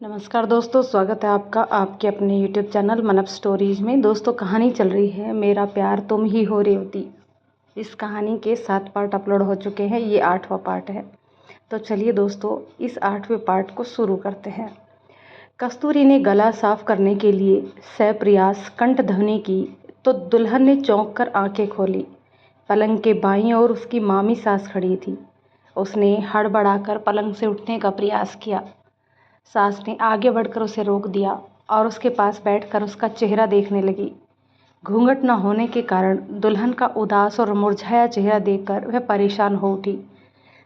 नमस्कार दोस्तों, स्वागत है आपका आपके अपने यूट्यूब चैनल मनप स्टोरीज में। दोस्तों, कहानी चल रही है मेरा प्यार तुम ही हो रेवती। इस कहानी के 7 पार्ट अपलोड हो चुके हैं, ये 8वां पार्ट है। तो चलिए दोस्तों, इस 8वें पार्ट को शुरू करते हैं। कस्तूरी ने गला साफ करने के लिए सप्रयास कंठ ध्वनि की तो दुल्हन ने चौंक कर आंखें खोली। पलंग के बाईं ओर उसकी मामी सास खड़ी थी। उसने हड़बड़ाकर पलंग से उठने का प्रयास किया। सास ने आगे बढ़कर उसे रोक दिया और उसके पास बैठकर उसका चेहरा देखने लगी। घूंघट न होने के कारण दुल्हन का उदास और मुरझाया चेहरा देखकर वह परेशान हो उठी।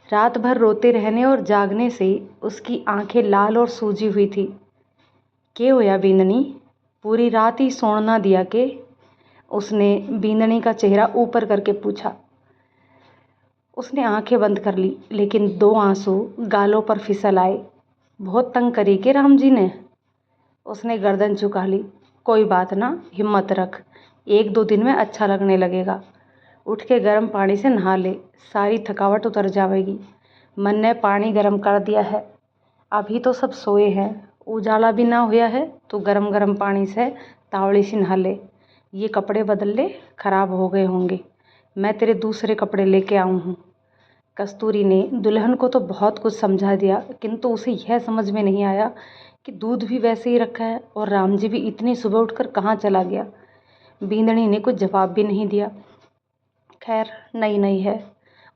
रात भर रोते रहने और जागने से उसकी आंखें लाल और सूजी हुई थी। "के होया बींदनी, पूरी रात ही सोण ना दिया के?" उसने बींदनी का चेहरा ऊपर करके पूछा। उसने आंखें बंद कर ली, लेकिन 2 आंसू गालों पर फिसल आए। "बहुत तंग करी के राम जी ने?" उसने गर्दन झुका ली। "कोई बात ना, हिम्मत रख, 1-2 दिन में अच्छा लगने लगेगा। उठ के गर्म पानी से नहा ले, सारी थकावट उतर जाएगी। मन ने पानी गर्म कर दिया है, अभी तो सब सोए हैं। उजाला भी ना हुआ है तो गर्म गर्म पानी से तावड़ी से नहा ले। ये कपड़े बदल ले, खराब हो गए होंगे। मैं तेरे दूसरे कपड़े लेके आऊँ हूँ।" कस्तूरी ने दुल्हन को तो बहुत कुछ समझा दिया, किंतु उसे यह समझ में नहीं आया कि दूध भी वैसे ही रखा है और राम जी भी इतनी सुबह उठकर कहाँ चला गया। बींदनी ने कुछ जवाब भी नहीं दिया। खैर, नई नई है।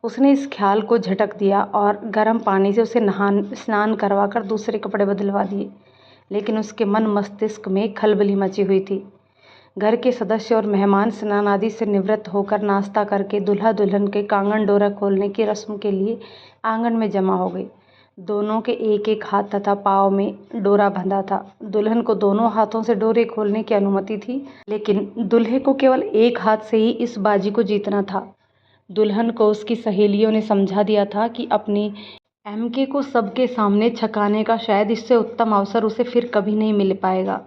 उसने इस ख्याल को झटक दिया और गर्म पानी से उसे स्नान करवाकर दूसरे कपड़े बदलवा दिए। लेकिन उसके मन मस्तिष्क में खलबली मची हुई थी। घर के सदस्य और मेहमान स्नान आदि से निवृत्त होकर नाश्ता करके दूल्हा दुल्हन के कांगन डोरा खोलने की रस्म के लिए आंगन में जमा हो गए। दोनों के एक एक हाथ तथा पाँव में डोरा बंधा था। दुल्हन को दोनों हाथों से डोरे खोलने की अनुमति थी, लेकिन दूल्हे को केवल एक हाथ से ही इस बाजी को जीतना था। दुल्हन को उसकी सहेलियों ने समझा दिया था कि अपनी एमके को सबके सामने छकाने का शायद इससे उत्तम अवसर उसे फिर कभी नहीं मिल पाएगा।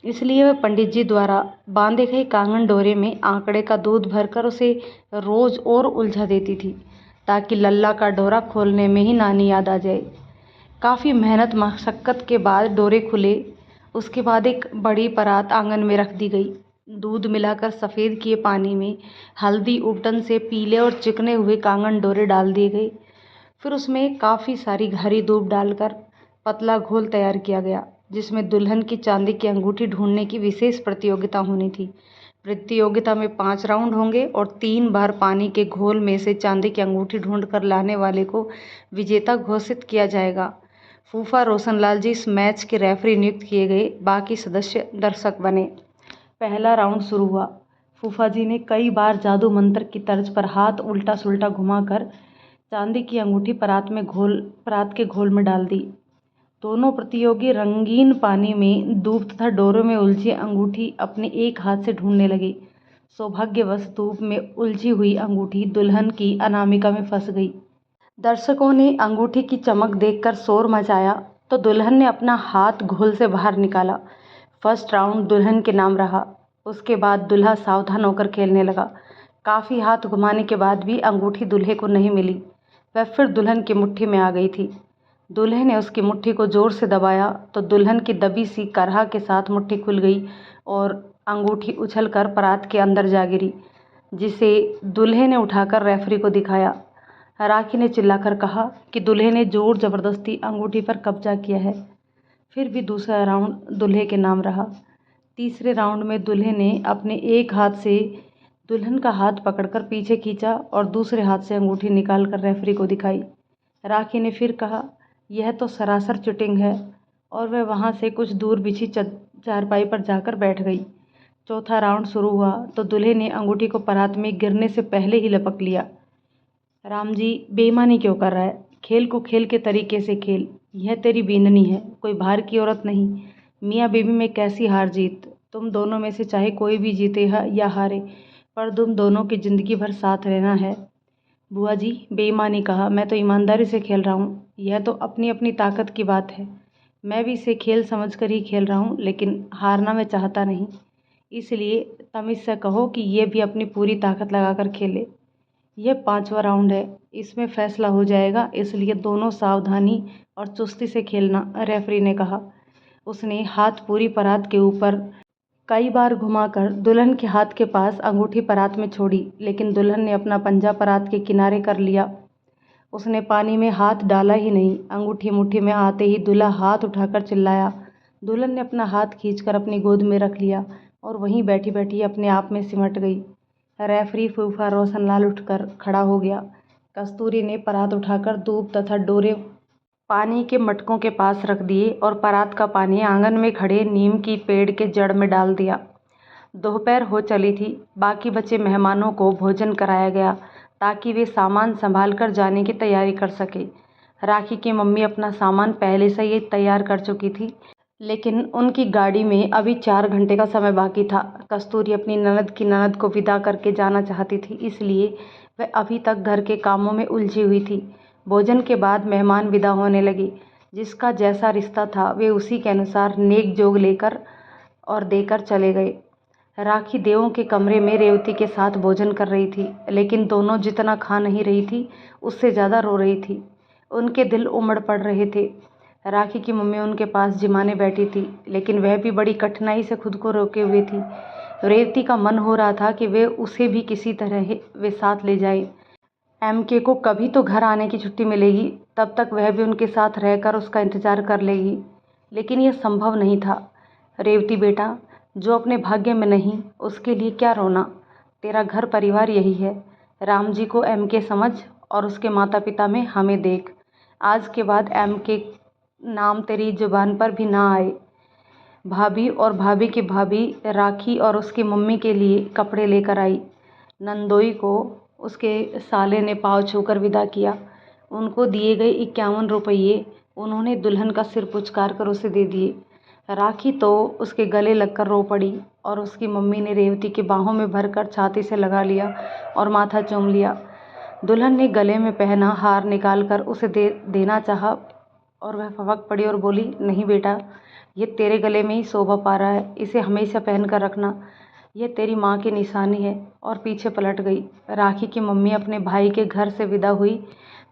इसलिए वह पंडित जी द्वारा बांधे गए कांगन डोरे में आंकड़े का दूध भरकर उसे रोज और उलझा देती थी, ताकि लल्ला का डोरा खोलने में ही नानी याद आ जाए। काफ़ी मेहनत मशक्क़त के बाद डोरे खुले। उसके बाद एक बड़ी परात आंगन में रख दी गई। दूध मिलाकर सफ़ेद किए पानी में हल्दी उपटन से पीले और चिकने हुए कांगन डोरे डाल दिए गए। फिर उसमें काफ़ी सारी हरी दूब डालकर पतला घोल तैयार किया गया, जिसमें दुल्हन की चांदी की अंगूठी ढूंढने की विशेष प्रतियोगिता होनी थी। प्रतियोगिता में 5 राउंड होंगे और 3 बार पानी के घोल में से चांदी की अंगूठी ढूंढ कर लाने वाले को विजेता घोषित किया जाएगा। फूफा रोशनलाल जी इस मैच के रेफरी नियुक्त किए गए, बाकी सदस्य दर्शक बने। पहला राउंड शुरू हुआ। फूफा जी ने कई बार जादू मंत्र की तर्ज पर हाथ उल्टा सुल्टा घुमाकर चांदी की अंगूठी परात के घोल में डाल दी। दोनों प्रतियोगी रंगीन पानी में दूब तथा डोरों में उलझी अंगूठी अपने एक हाथ से ढूंढने लगे। सौभाग्यवश दूब में उलझी हुई अंगूठी दुल्हन की अनामिका में फंस गई। दर्शकों ने अंगूठी की चमक देखकर शोर मचाया तो दुल्हन ने अपना हाथ घोल से बाहर निकाला। फर्स्ट राउंड दुल्हन के नाम रहा। उसके बाद दूल्हा सावधान होकर खेलने लगा। काफ़ी हाथ घुमाने के बाद भी अंगूठी दूल्हे को नहीं मिली। वह फिर दुल्हन की मुट्ठी में आ गई थी। दूल्हे ने उसकी मुट्ठी को जोर से दबाया तो दुल्हन की दबी सी करहा के साथ मुट्ठी खुल गई और अंगूठी उछलकर परात के अंदर जा गिरी, जिसे दूल्हे ने उठाकर रेफरी को दिखाया। राखी ने चिल्लाकर कहा कि दूल्हे ने जोर जबरदस्ती अंगूठी पर कब्जा किया है। फिर भी दूसरा राउंड दूल्हे के नाम रहा। तीसरे राउंड में दूल्हे ने अपने एक हाथ से दुल्हन का हाथ पकड़कर पीछे खींचा और दूसरे हाथ से अंगूठी निकालकर रेफरी को दिखाई। राखी ने फिर कहा, "यह तो सरासर चीटिंग है", और वह वहाँ से कुछ दूर बिछी चारपाई पर जाकर बैठ गई। चौथा राउंड शुरू हुआ तो दूल्हे ने अंगूठी को परात में गिरने से पहले ही लपक लिया। "राम जी, बेईमानी क्यों कर रहा है? खेल को खेल के तरीके से खेल। यह तेरी बींदनी है, कोई बाहर की औरत नहीं। मियाँ बीवी में कैसी हार जीत, तुम दोनों में से चाहे कोई भी जीते या हारे, पर तुम दोनों की ज़िंदगी भर साथ रहना है।" "बुआ जी, बेईमानी कहा, मैं तो ईमानदारी से खेल रहा हूँ। यह तो अपनी अपनी ताकत की बात है। मैं भी इसे खेल समझ कर ही खेल रहा हूँ, लेकिन हारना मैं चाहता नहीं। इसलिए तमीज़ से कहो कि ये भी अपनी पूरी ताकत लगाकर खेले। यह 5वां राउंड है। इसमें फैसला हो जाएगा, इसलिए दोनों सावधानी और चुस्ती से खेलना, रेफरी ने कहा। उसने हाथ पूरी परात के ऊपर कई बार घुमाकर दुल्हन के हाथ के पास अंगूठी परात में छोड़ी, लेकिन दुल्हन ने अपना पंजा परात के किनारे कर लिया। उसने पानी में हाथ डाला ही नहीं। अंगूठी मुट्ठी में आते ही दूल्हा हाथ उठाकर चिल्लाया। दुल्हन ने अपना हाथ खींचकर अपनी गोद में रख लिया और वहीं बैठी बैठी अपने आप में सिमट गई। रेफरी फूफा रोशनलाल उठकर खड़ा हो गया। कस्तूरी ने परात उठाकर दूब तथा डोरे पानी के मटकों के पास रख दिए और परात का पानी आंगन में खड़े नीम की पेड़ के जड़ में डाल दिया। दोपहर हो चली थी। बाकी बचे मेहमानों को भोजन कराया गया ताकि वे सामान संभाल कर जाने की तैयारी कर सके। राखी की मम्मी अपना सामान पहले से ही तैयार कर चुकी थी, लेकिन उनकी गाड़ी में अभी 4 घंटे का समय बाकी था। कस्तूरी अपनी ननद को विदा करके जाना चाहती थी, इसलिए वह अभी तक घर के कामों में उलझी हुई थी। भोजन के बाद मेहमान विदा होने लगे। जिसका जैसा रिश्ता था वे उसी के अनुसार नेक जोग लेकर और देकर चले गए। राखी देवों के कमरे में रेवती के साथ भोजन कर रही थी, लेकिन दोनों जितना खा नहीं रही थी उससे ज़्यादा रो रही थी। उनके दिल उमड़ पड़ रहे थे। राखी की मम्मी उनके पास जिमाने बैठी थी, लेकिन वह भी बड़ी कठिनाई से खुद को रोके हुए थी। रेवती का मन हो रहा था कि वे उसे भी किसी तरह वे साथ ले जाए। MK को कभी तो घर आने की छुट्टी मिलेगी, तब तक वह भी उनके साथ रहकर उसका इंतज़ार कर लेगी, लेकिन यह संभव नहीं था। रेवती बेटा, जो अपने भाग्य में नहीं उसके लिए क्या रोना। तेरा घर परिवार यही है। राम जी को MK समझ और उसके माता पिता में हमें देख। आज के बाद MK नाम तेरी जुबान पर भी ना आए। भाभी और भाभी की भाभी राखी और उसकी मम्मी के लिए कपड़े लेकर आई। नंदोई को उसके साले ने पाँव छूकर विदा किया। उनको दिए गए 51 रुपये उन्होंने दुल्हन का सिर पुचकार कर उसे दे दिए। राखी तो उसके गले लगकर रो पड़ी और उसकी मम्मी ने रेवती के बाहों में भरकर छाती से लगा लिया और माथा चूम लिया। दुल्हन ने गले में पहना हार निकाल कर उसे देना चाहा और वह फपक पड़ी और बोली, नहीं बेटा, ये तेरे गले में ही शोभा पा रहा है, इसे हमेशा पहन कर रखना, यह तेरी माँ की निशानी है। और पीछे पलट गई। राखी की मम्मी अपने भाई के घर से विदा हुई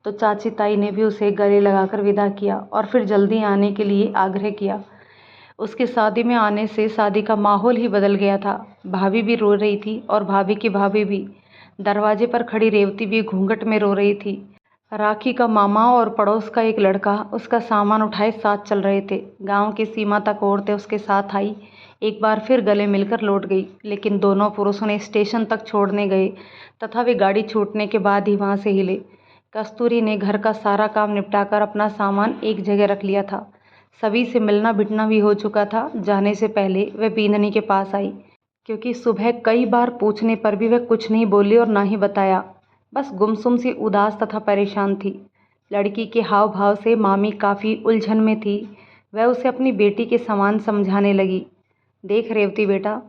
तो चाची ताई ने भी उसे गले लगाकर विदा किया और फिर जल्दी आने के लिए आग्रह किया। उसके शादी में आने से शादी का माहौल ही बदल गया था। भाभी भी रो रही थी और भाभी की भाभी भी। दरवाजे पर खड़ी रेवती भी घूंघट में रो रही थी। राखी का मामा और पड़ोस का एक लड़का उसका सामान उठाए साथ चल रहे थे। गांव की सीमा तक औरतें उसके साथ आई। एक बार फिर गले मिलकर लौट गई, लेकिन दोनों पुरुषों ने स्टेशन तक छोड़ने गए तथा वे गाड़ी छूटने के बाद ही वहां से हिले। कस्तूरी ने घर का सारा काम निपटाकर अपना सामान एक जगह रख लिया था। सभी से मिलना बिटना भी हो चुका था। जाने से पहले वह बींदनी के पास आई, क्योंकि सुबह कई बार पूछने पर भी वह कुछ नहीं बोली और ना ही बताया। बस गुमसुम सी उदास तथा परेशान थी। लड़की के हाव भाव से मामी काफ़ी उलझन में थी। वह उसे अपनी बेटी के समान समझाने लगी। देख रेवती बेटा,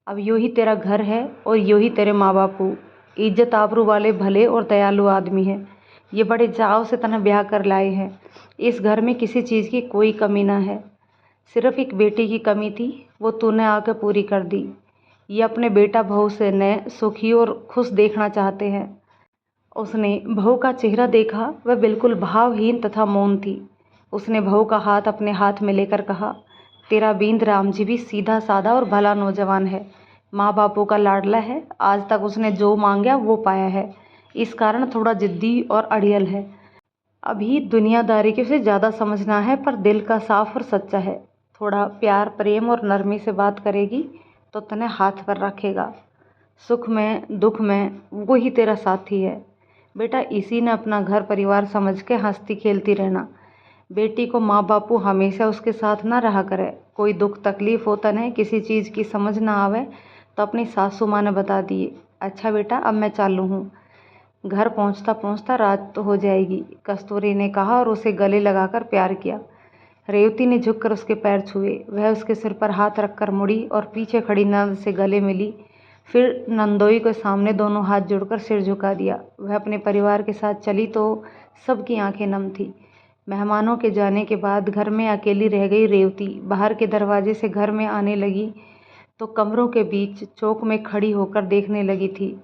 अब यूँ ही तेरा घर है और यूँ ही तेरे माँ बापू इज्जत आबरू वाले भले और दयालु आदमी हैं। ये बड़े चाव से तन्हें ब्याह कर लाए हैं। इस घर में किसी चीज़ की कोई कमी ना है। सिर्फ एक बेटी की कमी थी, वो तूने आकर पूरी कर दी। ये अपने बेटा बहू से न सुखी और खुश देखना चाहते हैं। उसने बहू का चेहरा देखा। वह बिल्कुल भावहीन तथा मौन थी। उसने बहू का हाथ अपने हाथ में लेकर कहा, तेरा बींद राम जी भी सीधा साधा और भला नौजवान है, माँ बापों का लाडला है। आज तक उसने जो मांगा वो पाया है। इस कारण थोड़ा जिद्दी और अड़ियल है। अभी दुनियादारी की उसे ज़्यादा समझना है, पर दिल का साफ और सच्चा है। थोड़ा प्यार प्रेम और नरमी से बात करेगी तो तने हाथ पर रखेगा। सुख में दुख में वो ही तेरा साथी है। बेटा, इसी ने अपना घर परिवार समझ के हंसती खेलती रहना। बेटी को माँ बापू हमेशा उसके साथ ना रहा करे। कोई दुख तकलीफ़ होता नहीं, किसी चीज़ की समझ ना आवे तो अपनी सासू माँ ने बता दिए। अच्छा बेटा, अब मैं चालू हूँ। घर पहुँचता पहुँचता रात तो हो जाएगी, कस्तूरी ने कहा और उसे गले लगाकर प्यार किया। रेवती ने झुककर उसके पैर छुए। वह उसके सिर पर हाथ रखकर मुड़ी और पीछे खड़ी नंद से गले मिली। फिर नंदोई के सामने दोनों हाथ जोड़कर सिर झुका दिया। वह अपने परिवार के साथ चली तो सबकी आंखें नम थी। मेहमानों के जाने के बाद घर में अकेली रह गई रेवती। बाहर के दरवाजे से घर में आने लगी तो कमरों के बीच चौक में खड़ी होकर देखने लगी थी।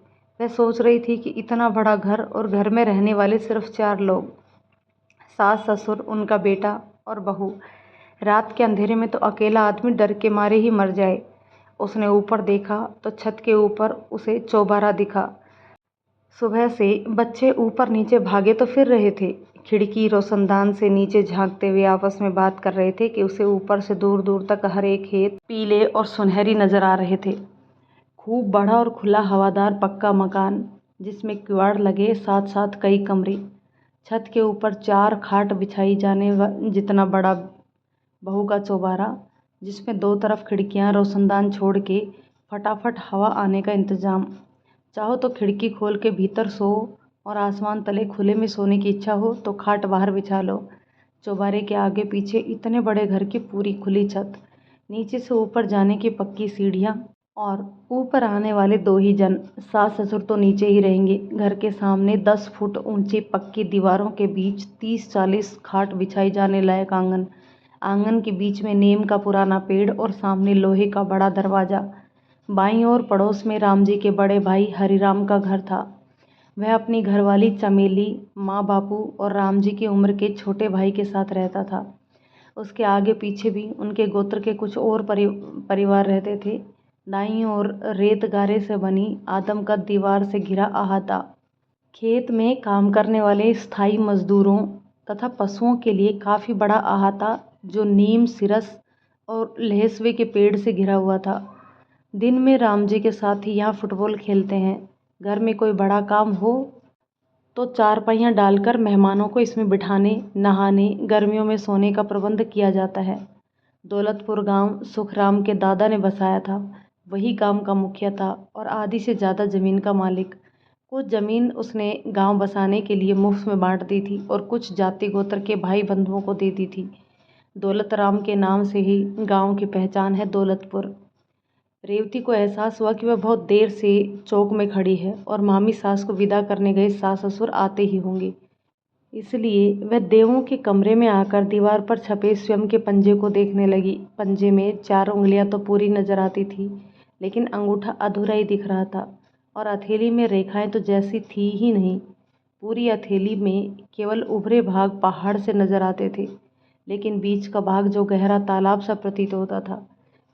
वह सोच रही थी कि इतना बड़ा घर और घर में रहने वाले सिर्फ 4 लोग, सास ससुर, उनका बेटा और बहू। रात के अंधेरे में तो अकेला आदमी डर के मारे ही मर जाए। उसने ऊपर देखा तो छत के ऊपर उसे चौबारा दिखा। सुबह से बच्चे ऊपर नीचे भागे तो फिर रहे थे। खिड़की रोशनदान से नीचे झांकते हुए आपस में बात कर रहे थे कि उसे ऊपर से दूर दूर तक हर एक खेत पीले और सुनहरी नजर आ रहे थे। खूब बड़ा और खुला हवादार पक्का मकान, जिसमें किवाड़ लगे, साथ साथ कई कमरे। छत के ऊपर 4 खाट बिछाई जाने जितना बड़ा बहू का चौबारा, जिसमें 2 तरफ खिड़कियां, रोशनदान छोड़ के फटाफट हवा आने का इंतजाम। चाहो तो खिड़की खोल के भीतर सो, और आसमान तले खुले में सोने की इच्छा हो तो खाट बाहर बिछा लो। चौबारे के आगे पीछे इतने बड़े घर की पूरी खुली छत, नीचे से ऊपर जाने की पक्की सीढ़ियाँ, और ऊपर आने वाले 2 ही जन। सास ससुर तो नीचे ही रहेंगे। घर के सामने 10 फुट ऊंची पक्की दीवारों के बीच 30-40 खाट बिछाई जाने लायक आंगन। आंगन के बीच में नीम का पुराना पेड़ और सामने लोहे का बड़ा दरवाज़ा। बाईं ओर पड़ोस में राम जी के बड़े भाई हरिराम का घर था। वह अपनी घरवाली चमेली, माँ बापू और राम जी की उम्र के छोटे भाई के साथ रहता था। उसके आगे पीछे भी उनके गोत्र के कुछ और परिवार रहते थे। दाईं ओर रेत गारे से बनी आदमकद दीवार से घिरा अहाता। खेत में काम करने वाले स्थायी मजदूरों तथा पशुओं के लिए काफ़ी बड़ा अहाता, जो नीम, सिरस और लहसुए के पेड़ से घिरा हुआ था। दिन में राम जी के साथ ही यहाँ फुटबॉल खेलते हैं। घर में कोई बड़ा काम हो तो 4 पहियाँ डालकर मेहमानों को इसमें बिठाने, नहाने, गर्मियों में सोने का प्रबंध किया जाता है। दौलतपुर गांव सुखराम के दादा ने बसाया था। वही गांव का मुखिया था और आधी से ज़्यादा ज़मीन का मालिक। कुछ ज़मीन उसने गांव बसाने के लिए मुफ्त में बांट दी थी और कुछ जाति गोत्र के भाई बंधुओं को दे दी थी। दौलतराम के नाम से ही गांव की पहचान है दौलतपुर। रेवती को एहसास हुआ कि वह बहुत देर से चौक में खड़ी है और मामी सास को विदा करने गए सास ससुर आते ही होंगे। इसलिए वह देवों के कमरे में आकर दीवार पर छपे स्वयं के पंजे को देखने लगी। पंजे में 4 उंगलियां तो पूरी नजर आती थी, लेकिन अंगूठा अधूरा ही दिख रहा था, और हथेली में रेखाएं तो जैसी थी ही नहीं। पूरी हथेली में केवल उभरे भाग पहाड़ से नजर आते थे, लेकिन बीच का भाग जो गहरा तालाब सा प्रतीत होता था।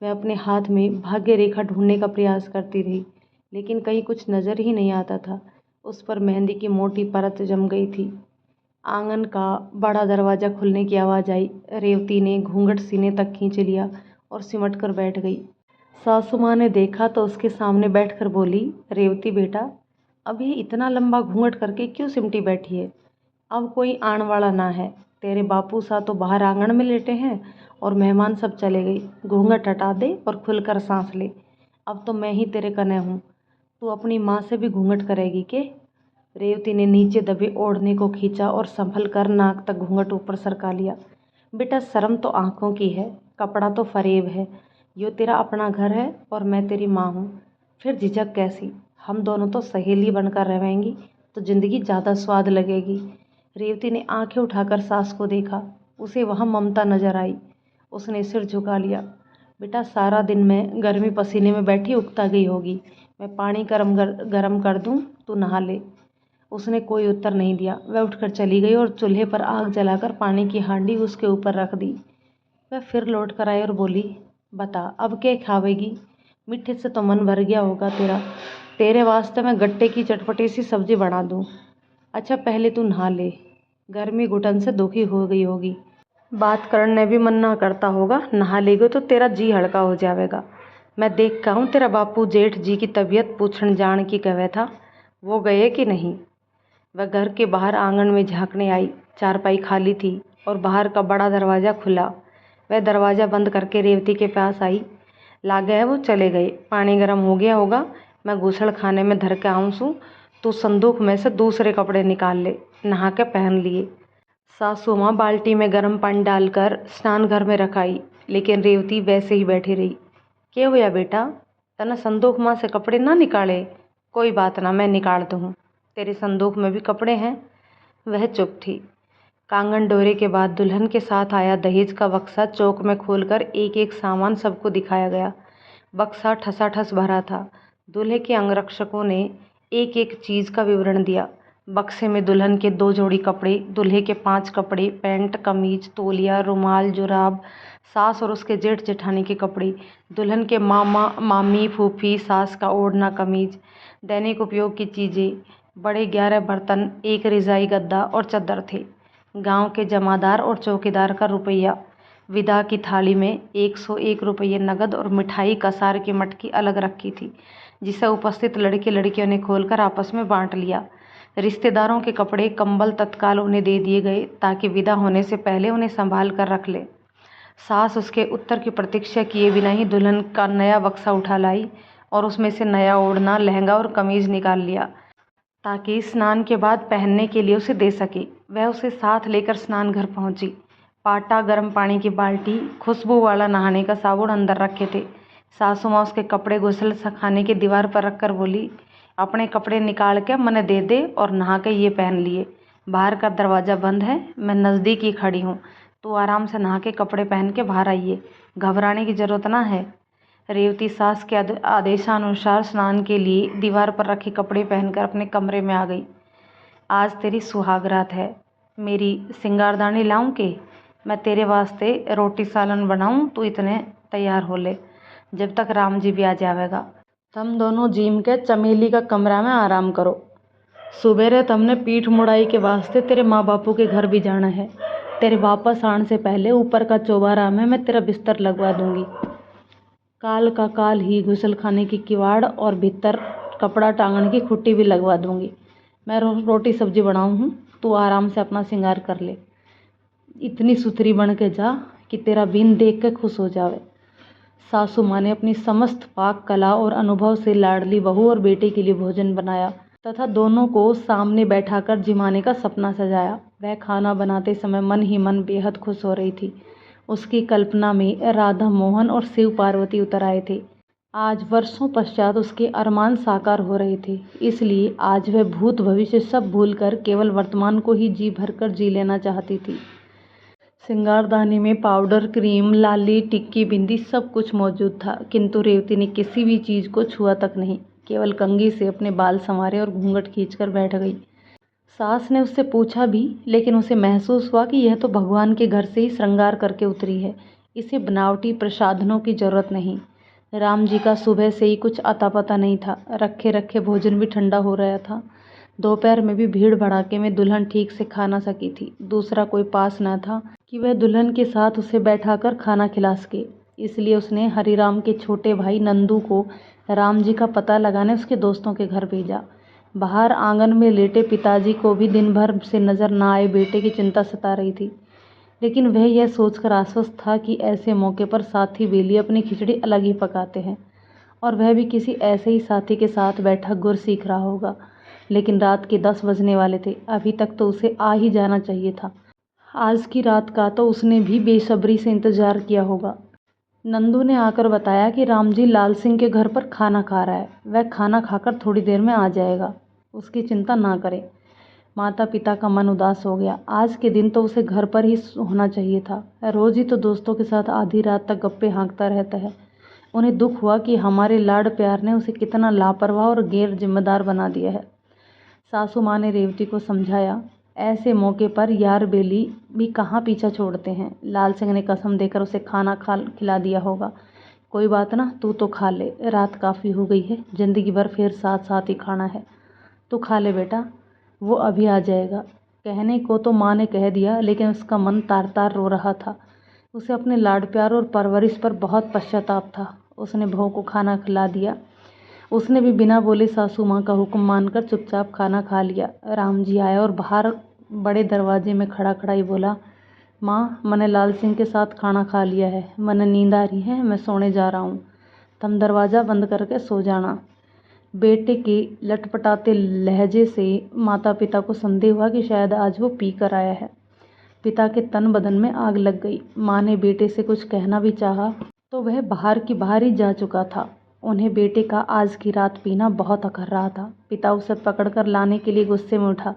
वह अपने हाथ में भाग्य रेखा ढूंढने का प्रयास करती रही, लेकिन कहीं कुछ नजर ही नहीं आता था। उस पर मेहंदी की मोटी परत जम गई थी। आंगन का बड़ा दरवाज़ा खुलने की आवाज़ आई। रेवती ने घूंघट सीने तक खींच लिया और सिमट कर बैठ गई। सासू माँ ने देखा तो उसके सामने बैठकर बोली, रेवती बेटा, अभी इतना लंबा घूंघट करके क्यों सिमटी बैठी है? अब कोई आने वाला ना है। तेरे बापू सा तो बाहर आंगन में लेटे हैं और मेहमान सब चले गए। घूंघट हटा दे और खुलकर सांस ले। अब तो मैं ही तेरे कने हूँ। तू अपनी माँ से भी घूंघट करेगी के? रेवती ने नीचे दबे ओढ़ने को खींचा और संभल कर नाक तक घूंघट ऊपर सरका लिया। बेटा, शर्म तो आंखों की है, कपड़ा तो फरेब है। यो तेरा अपना घर है और मैं तेरी माँ हूँ, फिर झिझक कैसी? हम दोनों तो सहेली बनकर रहेंगी तो जिंदगी ज़्यादा स्वाद लगेगी। रेवती ने आंखें उठाकर सास को देखा। उसे वहाँ ममता नजर आई। उसने सिर झुका लिया। बेटा, सारा दिन मैं गर्मी पसीने में बैठी उकता गई होगी। मैं पानी गरम कर दूँ, तू नहा ले। उसने कोई उत्तर नहीं दिया। वह उठकर चली गई और चूल्हे पर आग जलाकर पानी की हांडी उसके ऊपर रख दी। वह फिर लौट कर आई और बोली, बता अब क्या खावेगी? मीठे से तो मन भर गया होगा तेरा। तेरे वास्ते मैं गट्टे की चटपटी सी सब्जी बना दूँ। अच्छा, पहले तू नहा ले। गर्मी घुटन से दुखी हो गई होगी। बात करने भी मन ना करता होगा। नहा लेगे तो तेरा जी हल्का हो जाएगा। मैं देख का हूँ तेरा बापू जेठ जी की तबीयत पूछण जान की कहे था, वो गए कि नहीं? वह घर के बाहर आंगन में झांकने आई। चारपाई खाली थी और बाहर का बड़ा दरवाज़ा खुला। वह दरवाज़ा बंद करके रेवती के पास आई। लागे है वो चले गए। पानी गर्म हो गया होगा, मैं गुसल खाने में धर के आऊँ सू। तू संदूक में से दूसरे कपड़े निकाल ले। नहा के पहन लिए। सासू माँ बाल्टी में गर्म पानी डालकर स्नान घर में रखाई, लेकिन रेवती वैसे ही बैठी रही। क्या हुआ बेटा, तना संदूक माँ से कपड़े ना निकाले? कोई बात ना, मैं निकाल दूँ। तेरे संदूक में भी कपड़े हैं। वह चुप थी। कांगन डोरे के बाद दुल्हन के साथ आया दहेज का बक्सा चौक में खोलकर एक एक सामान सबको दिखाया गया। बक्सा ठसाठस भरा था। दूल्हे के अंगरक्षकों ने एक एक चीज़ का विवरण दिया। बक्से में दुल्हन के 2 जोड़ी कपड़े, दूल्हे के 5 कपड़े, पैंट, कमीज, तौलिया, रुमाल, जुराब, सास और उसके जेठ जेठानी के कपड़े, दुल्हन के मामा मामी फूफी सास का ओढ़ना कमीज, दैनिक उपयोग की चीज़ें, बड़े 11 बर्तन, एक रिजाई गद्दा और चद्दर थे। गांव के जमादार और चौकीदार का रुपया, विदा की थाली में 101 रुपये नगद और मिठाई कसार की मटकी अलग रखी थी, जिसे उपस्थित लड़के लड़कियों ने खोलकर आपस में बांट लिया। रिश्तेदारों के कपड़े कंबल तत्काल उन्हें दे दिए गए ताकि विदा होने से पहले उन्हें संभाल कर रख ले। सास उसके उत्तर की प्रतीक्षा किए बिना ही दुल्हन का नया बक्सा उठा लाई और उसमें से नया ओढ़ना, लहंगा और कमीज निकाल लिया ताकि स्नान के बाद पहनने के लिए उसे दे सके। वह उसे साथ लेकर स्नान घर पहुंची। पाटा, गर्म पानी की बाल्टी, खुशबू वाला नहाने का साबुन अंदर रखे थे। सासू माँ उसके कपड़े गुसल खाने की दीवार पर रखकर बोली, अपने कपड़े निकाल के मने दे दे और नहा के ये पहन लिए। बाहर का दरवाज़ा बंद है, मैं नज़दीक ही खड़ी हूँ, तो आराम से नहा के कपड़े पहन के बाहर आइए, घबराने की ज़रूरत ना है। रेवती सास के आदेशानुसार स्नान के लिए दीवार पर रखे कपड़े पहनकर अपने कमरे में आ गई। आज तेरी सुहाग रात है, मेरी सिंगारदानी लाऊं के मैं तेरे वास्ते रोटी सालन बनाऊं, तू इतने तैयार हो ले, जब तक राम जी भी आ जावेगा। तुम दोनों जीम के चमेली का कमरा में आराम करो। सुबेरे तुमने पीठ मुड़ाई के वास्ते तेरे माँ बापू के घर भी जाना है। तेरे वापस आने से पहले ऊपर का चौबारा में मैं तेरा बिस्तर लगवा दूंगी। काल का काल ही गुसल खाने की किवाड़ और भीतर कपड़ा टांगने की खुट्टी भी लगवा दूंगी। मैं रोटी सब्जी बनाऊँ हूँ, तू आराम से अपना श्रृंगार कर ले। इतनी सुथरी बन के जा कि तेरा बिन देख के खुश हो जावे। सासू माँ ने अपनी समस्त पाक कला और अनुभव से लाडली बहू और बेटे के लिए भोजन बनाया तथा दोनों को सामने बैठाकर जिमाने का सपना सजाया। वह खाना बनाते समय मन ही मन बेहद खुश हो रही थी। उसकी कल्पना में राधा मोहन और शिव पार्वती उतर आए थे। आज वर्षों पश्चात उसके अरमान साकार हो रहे थे, इसलिए आज वह भूत भविष्य सब भूलकर केवल वर्तमान को ही जी भरकर जी लेना चाहती थी। श्रृंगारदानी में पाउडर, क्रीम, लाली, टिक्की, बिंदी सब कुछ मौजूद था, किंतु रेवती ने किसी भी चीज़ को छुआ तक नहीं। केवल कंघी से अपने बाल संवारे और घूंघट खींचकर बैठ गई। सास ने उससे पूछा भी, लेकिन उसे महसूस हुआ कि यह तो भगवान के घर से ही श्रृंगार करके उतरी है, इसे बनावटी प्रसाधनों की जरूरत नहीं। राम जी का सुबह से ही कुछ अता पता नहीं था। रखे रखे भोजन भी ठंडा हो रहा था। दोपहर में भी भीड़ भड़ाके में दुल्हन ठीक से खा न सकी थी। दूसरा कोई पास न था कि वह दुल्हन के साथ उसे बैठाकर खाना खिला सके, इसलिए उसने हरिराम के छोटे भाई नंदू को राम जी का पता लगाने उसके दोस्तों के घर भेजा। बाहर आंगन में लेटे पिताजी को भी दिन भर से नजर न आए बेटे की चिंता सता रही थी, लेकिन वह यह सोचकर आश्वस्त था कि ऐसे मौके पर साथी बेली अपनी खिचड़ी अलग ही पकाते हैं और वह भी किसी ऐसे ही साथी के साथ बैठा गुर सीख रहा होगा। लेकिन रात के 10 बजने वाले थे, अभी तक तो उसे आ ही जाना चाहिए था। आज की रात का तो उसने भी बेसब्री से इंतजार किया होगा। नंदू ने आकर बताया कि राम जी लाल सिंह के घर पर खाना खा रहा है, वह खाना खाकर थोड़ी देर में आ जाएगा, उसकी चिंता ना करें। माता पिता का मन उदास हो गया। आज के दिन तो उसे घर पर ही होना चाहिए था। रोज ही तो दोस्तों के साथ आधी रात तक गप्पे हाँकता रहता है। उन्हें दुख हुआ कि हमारे लाड प्यार ने उसे कितना लापरवाह और गैर जिम्मेदार बना दिया है। सासू माँ ने रेवती को समझाया, ऐसे मौके पर यार बेली भी कहाँ पीछा छोड़ते हैं। लाल सिंह ने कसम देकर उसे खाना खिला दिया होगा। कोई बात ना, तू तो खा ले, रात काफ़ी हो गई है, ज़िंदगी भर फिर साथ साथ ही खाना है, तू खा ले बेटा, वो अभी आ जाएगा। कहने को तो माँ ने कह दिया, लेकिन उसका मन तार तार रो रहा था। उसे अपने लाड प्यार और परवरिश पर बहुत पश्चाताप था। उसने बहू को खाना खिला दिया। उसने भी बिना बोले सासू माँ का हुक्म मानकर चुपचाप खाना खा लिया। राम जी आया और बाहर बड़े दरवाजे में खड़ा खड़ा ही बोला, माँ, मैंने लाल सिंह के साथ खाना खा लिया है, मैंने नींद आ रही है, मैं सोने जा रहा हूँ, तुम दरवाज़ा बंद करके सो जाना। बेटे के लटपटाते लहजे से माता पिता को संदेह हुआ कि शायद आज वो पी कर आया है। पिता के तन बदन में आग लग गई। माँ ने बेटे से कुछ कहना भी चाहा तो वह बाहर की बाहर ही जा चुका था। उन्हें बेटे का आज की रात पीना बहुत अखर रहा था। पिता उसे पकड़कर लाने के लिए गुस्से में उठा,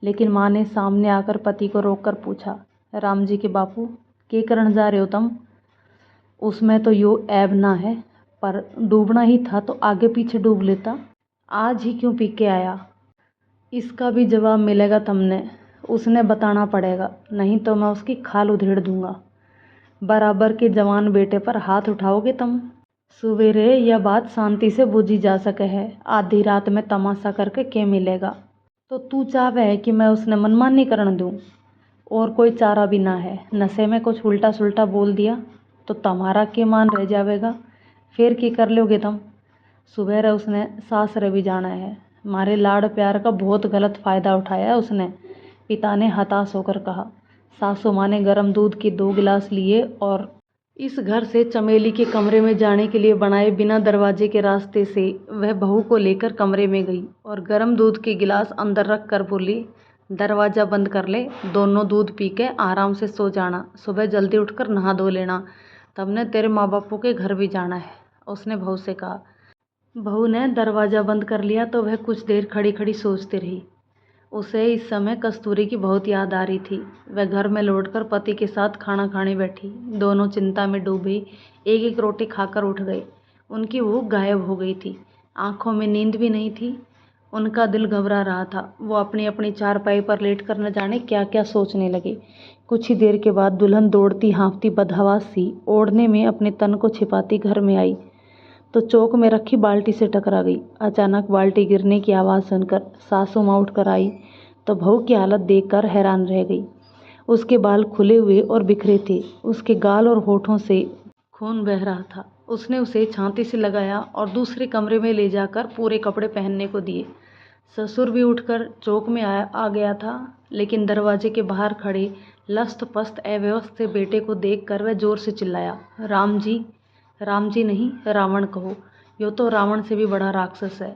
लेकिन माँ ने सामने आकर पति को रोककर पूछा, राम जी के बापू, के करण जा रहे हो तुम? उसमें तो यो ऐब ना है, पर डूबना ही था तो आगे पीछे डूब लेता। आज ही क्यों पी के आया? इसका भी जवाब मिलेगा तुमने, उसने बताना पड़ेगा, नहीं तो मैं उसकी खाल उधेड़ दूंगा। बराबर के जवान बेटे पर हाथ उठाओगे तुम? सवेरे यह बात शांति से बूझी जा सके है, आधी रात में तमाशा करके क्या मिलेगा? तो तू चाहवे है कि मैं उसने मनमानी करने दूँ? और कोई चारा भी ना है। नशे में कुछ उल्टा सुल्टा बोल दिया तो तुम्हारा के मान रह जावेगा, फिर की कर लोगे तुम? सुबह उसने सासरे भी जाना है, हमारे लाड़ प्यार का बहुत गलत फ़ायदा उठाया उसने, पिता ने हताश होकर कहा। सासू माँ ने गर्म दूध के 2 गिलास लिए और इस घर से चमेली के कमरे में जाने के लिए बनाए बिना दरवाजे के रास्ते से वह बहू को लेकर कमरे में गई और गर्म दूध के गिलास अंदर रख कर बोली, दरवाज़ा बंद कर ले, दोनों दूध पी के आराम से सो जाना, सुबह जल्दी उठकर नहा धो लेना, तब ने तेरे माँ बापों के घर भी जाना है, उसने बहू से कहा। बहू ने दरवाज़ा बंद कर लिया तो वह कुछ देर खड़ी खड़ी सोचती रही। उसे इस समय कस्तूरी की बहुत याद आ रही थी। वह घर में लौटकर पति के साथ खाना खाने बैठी। दोनों चिंता में डूबे एक एक रोटी खाकर उठ गए। उनकी भूख गायब हो गई थी, आंखों में नींद भी नहीं थी। उनका दिल घबरा रहा था। वो अपनी अपनी चारपाई पर लेटकर न जाने क्या क्या सोचने लगे। कुछ ही देर के बाद दुल्हन दौड़ती हाँफती बदहवास सी ओढ़ने में अपने तन को छिपाती घर में आई तो चौक में रखी बाल्टी से टकरा गई। अचानक बाल्टी गिरने की आवाज़ सुनकर सासू माँ उठकर आई तो बहू की हालत देखकर हैरान रह गई। उसके बाल खुले हुए और बिखरे थे, उसके गाल और होठों से खून बह रहा था। उसने उसे छाती से लगाया और दूसरे कमरे में ले जाकर पूरे कपड़े पहनने को दिए। ससुर भी उठकर चौक में आ गया था, लेकिन दरवाजे के बाहर खड़े लस्त पस्त अव्यवस्थ बेटे को देखकर वह जोर से चिल्लाया, राम जी! राम जी नहीं, रावण कहो, यो तो रावण से भी बड़ा राक्षस है।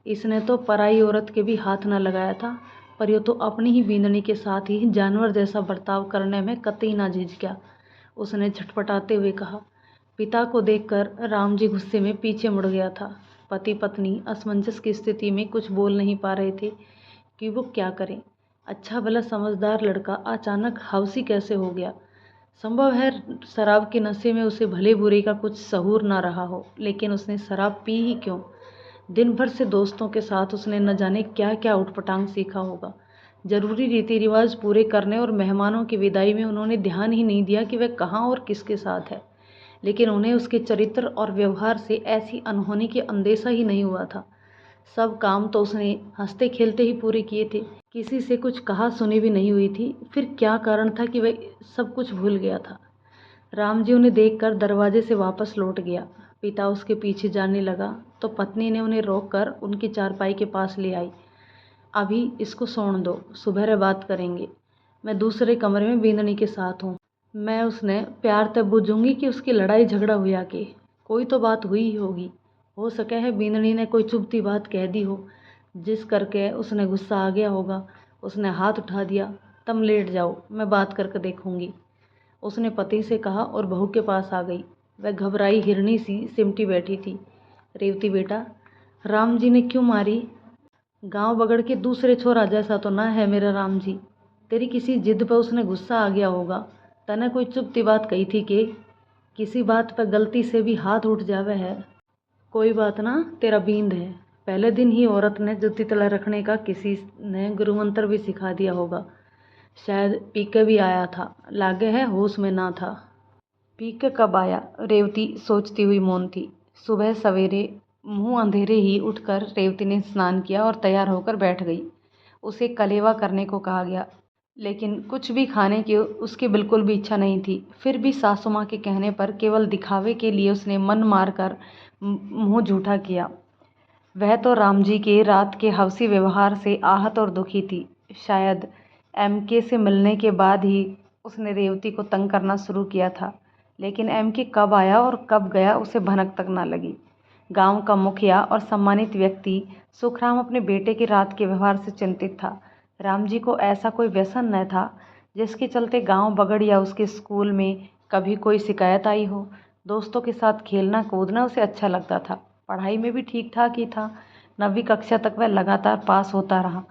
इसने तो पराई औरत के भी हाथ न लगाया था, पर यो तो अपनी ही बींदनी के साथ ही जानवर जैसा बर्ताव करने में कतई ना झिझका। उसने झटपटाते हुए कहा। पिता को देखकर राम जी गुस्से में पीछे मुड़ गया था। पति पत्नी असमंजस की स्थिति में कुछ बोल नहीं पा रहे थे कि वो क्या करें। अच्छा भला समझदार लड़का अचानक हवसी कैसे हो गया? संभव है शराब के नशे में उसे भले बुरे का कुछ सहूर ना रहा हो, लेकिन उसने शराब पी ही क्यों? दिन भर से दोस्तों के साथ उसने न जाने क्या क्या उठपटांग सीखा होगा। जरूरी रीति रिवाज पूरे करने और मेहमानों की विदाई में उन्होंने ध्यान ही नहीं दिया कि वह कहाँ और किसके साथ है, लेकिन उन्हें उसके चरित्र और व्यवहार से ऐसी अनहोनी की अंदेशा ही नहीं हुआ था। सब काम तो उसने हंसते खेलते ही पूरे किए थे, किसी से कुछ कहा सुनी भी नहीं हुई थी। फिर क्या कारण था कि वह सब कुछ भूल गया था? राम जी उन्हें देखकर दरवाजे से वापस लौट गया। पिता उसके पीछे जाने लगा तो पत्नी ने उन्हें रोककर उनकी चारपाई के पास ले आई। अभी इसको सोने दो, सुबह बात करेंगे। मैं दूसरे कमरे में बींदनी के साथ हूँ। मैं उसने प्यार तब बुझूंगी कि उसकी लड़ाई झगड़ा हुआ कि कोई तो बात हुई ही होगी। हो सके है बींदनी ने कोई चुभती बात कह दी हो, जिस करके उसने गुस्सा आ गया होगा। उसने हाथ उठा दिया। तुम लेट जाओ, मैं बात करके देखूंगी, उसने पति से कहा और बहू के पास आ गई। वह घबराई हिरनी सी सिमटी बैठी थी। रेवती बेटा, राम जी ने क्यों मारी? गांव बगड़ के दूसरे छोरा जैसा तो ना है मेरा राम जी। तेरी किसी जिद पर उसने गुस्सा आ गया होगा। तने कोई चुभती बात कही थी कि किसी बात पर गलती से भी हाथ उठ जावे है? कोई बात ना, तेरा बींद है। पहले दिन ही औरत ने जुत्ती तला रखने का किसी ने गुरुमंत्र भी सिखा दिया होगा। शायद पी के भी आया था, लागे है होश में ना था। पी के कब आया? रेवती सोचती हुई मौन थी। सुबह सवेरे मुंह अंधेरे ही उठकर रेवती ने स्नान किया और तैयार होकर बैठ गई। उसे कलेवा करने को कहा गया, लेकिन कुछ भी खाने की उसकी बिल्कुल भी इच्छा नहीं थी। फिर भी सासू माँ के कहने पर केवल दिखावे के लिए उसने मन मारकर मुंह झूठा किया। वह तो राम जी के रात के हवसी व्यवहार से आहत और दुखी थी। शायद एमके से मिलने के बाद ही उसने रेवती को तंग करना शुरू किया था, लेकिन एमके कब आया और कब गया उसे भनक तक ना लगी। गांव का मुखिया और सम्मानित व्यक्ति सुखराम अपने बेटे के रात के व्यवहार से चिंतित था। राम जी को ऐसा कोई व्यसन न था जिसके चलते गांव बगड़ या उसके स्कूल में कभी कोई शिकायत आई हो। दोस्तों के साथ खेलना कूदना उसे अच्छा लगता था। पढ़ाई में भी ठीक ठाक ही था। 9वीं कक्षा तक वह लगातार पास होता रहा।